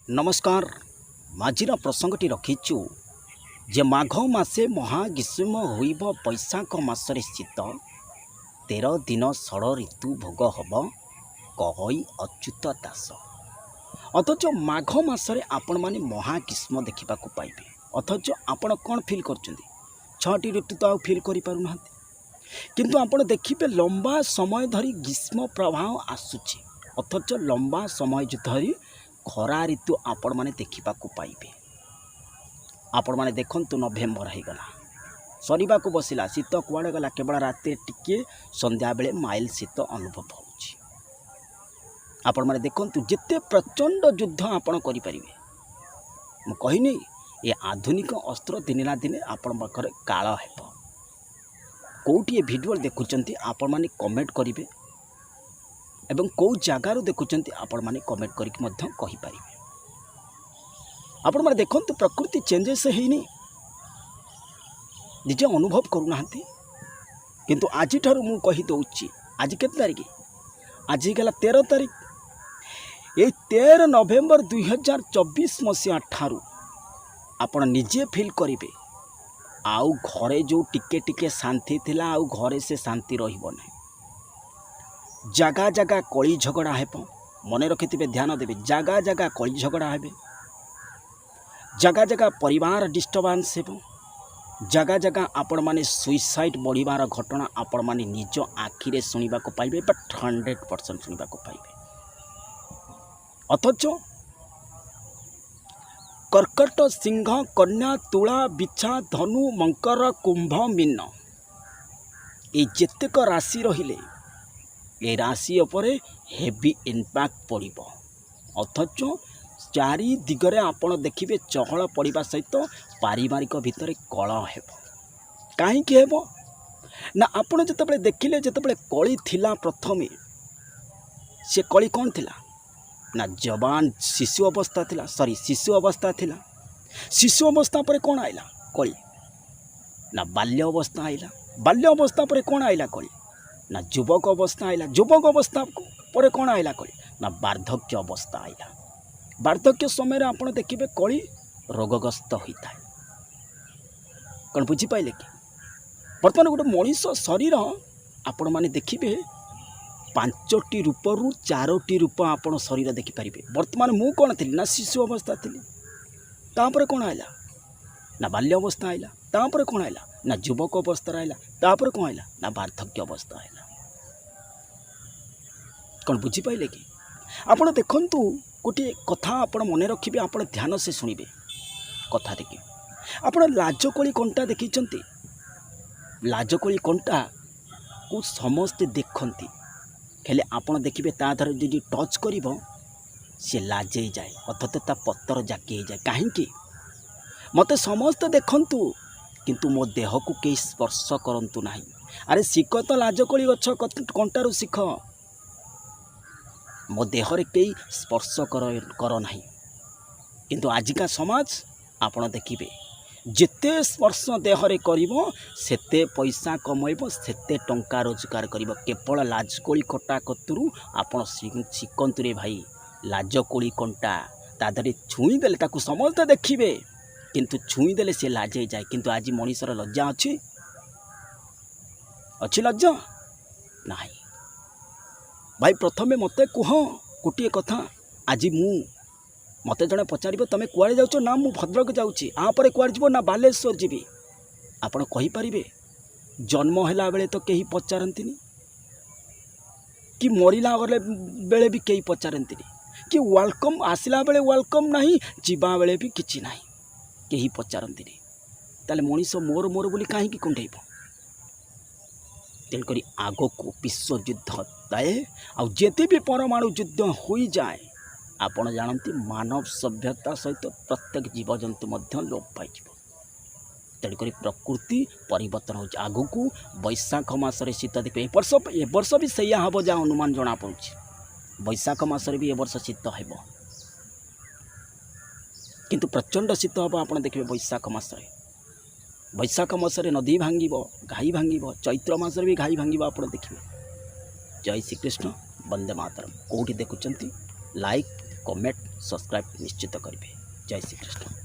नमस्कार माझीर प्रसंगटी रखीचु जे माघ मासे महाग्रीष्म होइब बैशाख मासरे शीत 13 दिन षड़ ऋतु भोग हब कहई अच्युत दास। अथच माघ मासरे आपण माने महाग्रीष्म देखा पाइबे, अथच आपण कौन फिल कर 6टी ऋतु तो फिल करि पारु नाहंती, किंतु आपण देखिबे लंबा समय धरी ग्रीष्म प्रभाव आसुची, अथच लंबा समय धरी खरा ऋतु आपण माने देखा पाइबे। आपण माने देखंतु नवेम्बर हो गला सरीबा को बसिला, शीत कुआड़े गला, केवल रात टिके संध्या बेले माइल शीत अनुभव होउची। आपण माने देखंतु जिते प्रचंड युद्ध आपण करि परिबे, मु कहिनी ये आधुनिक अस्त्र दिन ना दिन आपण पाखरे काळ हेबो। कोठी ये वीडियो देखुचंती आपण माने कमेंट करिवे एवं कौ जगार देखुं आपण मैंने कमेंट करके कहीपर। आपण मैंने देखते प्रकृति चेंजेस होनी निजे अनुभव करूना, किंतु आज मु कहीदे आज के तारीख, आज गला 13 तारीख, ये 13 नवेम्बर 2024 मसीहा ठारू आपण निजे फील करेंगे आउ घरे जो टिके टिके शांति थिला आउ घरे से शांति रहिबो नहीं। जगह जगह कली झगड़ा हेब, मन रखिथे ध्यान देवे, जगह जगह कली झगड़ा हे, जगह जगह परिवार डिस्टर्बांस हेब, जगह जगह आपण माने सुइसाइड बढ़िबार घटना आपण माने निज आखिरे सुनिबा को पाइबे, बट 100% सुनिबा को पाइबे। अथच कर्कट सिंह कन्या तुला बिछा धनु मकर कुंभ मीन ये जेतेक राशि रहिले ये राशि उपरे हेवी इम्पैक्ट पड़िबो। अथच चारि दिगरे आपण देखिबे चहल पड़िबा सहित पारिवारिक भितर कलह हेबो। काहीकि हेबो ना आपण जतबे देखिले जतबे कली थिला प्रथमे से कली कौन थिला ना जवान शिशु अवस्था थिला, शिशु अवस्था थिला। शिशु अवस्था पर कौन आइला कली ना बाल्य अवस्था आइला, बाल्य अवस्था पर कौन आइला कली ना युवक अवस्था आइला, युवक अवस्था पर कौन आइला कली ना वार्धक्य अवस्था आइला। वार्धक्य समय आप देखिए कली रोगग्रस्त होता है। कौन बुझीपारे कि बर्तमान गोटे मनीष शरीर आपण मैंने देखिए 5टी रूपरू 4टी रूप आप शरीर देखिपारे। बर्तमान मु कौन थी ना शिशु अवस्था थी, तापर कौन आइला ना बाल्य अवस्था आइला, तापर कौन आइला ना युवक अवस्था आइला, तापर कौन आइला ना वार्धक्य अवस्था आइला। कौन बुझीपारे कि आपण देखंतु गोटे कथा आपण मन रखिबे, आपण ध्यान से सुनिबे कथा देखि। आपण लाजकोली कंटा देखिचंती, लाजकोली कंटा को समस्ते देखंती, हेले आपण देखिबे ता धर जे टच करिवो से लाजे जाए, अथत ता पत्तर जाके जाए। काहेकि मते समस्त देखंतु किंतु मो देह को कई स्पर्श करंतु नाही। अरे शिख तो लाजकोली गछ कंटारू शिख, मो देहरे कई स्पर्श कर नाही। किंतु आजिका समाज आपण देखिबे जिते स्पर्श देहरे करिवो सेते पैसा कमैबो, सेते टंका रोजगार करिवो। केवल लाजकोली कटा कतुरु आपण शिखंतु रे भाई, लाजकोली कंटा ता धरे छुई देले ताकू समस्त देखिबे, किंतु छुई देले से लाजे जाए। किंतु आज मनीषर लज्जा अच्छी अच्छी लज्जा नहीं। भाई प्रथमे मते कुह गोटे कथा, आज मते जड़े पचार तुम कुआड़े जाऊच ना, मु भद्रक जाऊँगी, आपर कुआड़े जीव ना बालेश्वर जीवी, आपण कहींपारे जन्म है बेले तो कहीं पचारती कि मरला बेले भी कहीं पचारती कि वेलकम आसला बेले वेलकम नहीं, जीवा बेले भी किसी ना कहीं पचारती। ताले मनीष मोर मोर बोली कहीं कुंडेब। तेणुक आग को विश्व युद्ध थाए, आते भी परमाणु युद्ध हो जाए आपण जानती मानव सभ्यता सहित प्रत्येक जीवजंतु लोप पाई। तेणुक प्रकृति परिवर्तन हो आगु को बैशाख मासरे शीत देखिए। ए वर्ष भी सैया हम जहाँ अनुमान जना पड़े, बैशाख मासरे भी ए वर्ष शीत हेब, किंतु प्रचंड शीत हम आप देखिए बैशाख मासरे। बैशाख मासरे नदी भांग घाई भांग, चैत्र मासरे भी घाई भांग आप देखिए। जय Shri Krishna, Vande Mataram. कौटी देखुंत like comment subscribe ନିଶ୍ଚିତ କରିବେ। ଜୟ ଶ୍ରୀକୃଷ୍ଣ।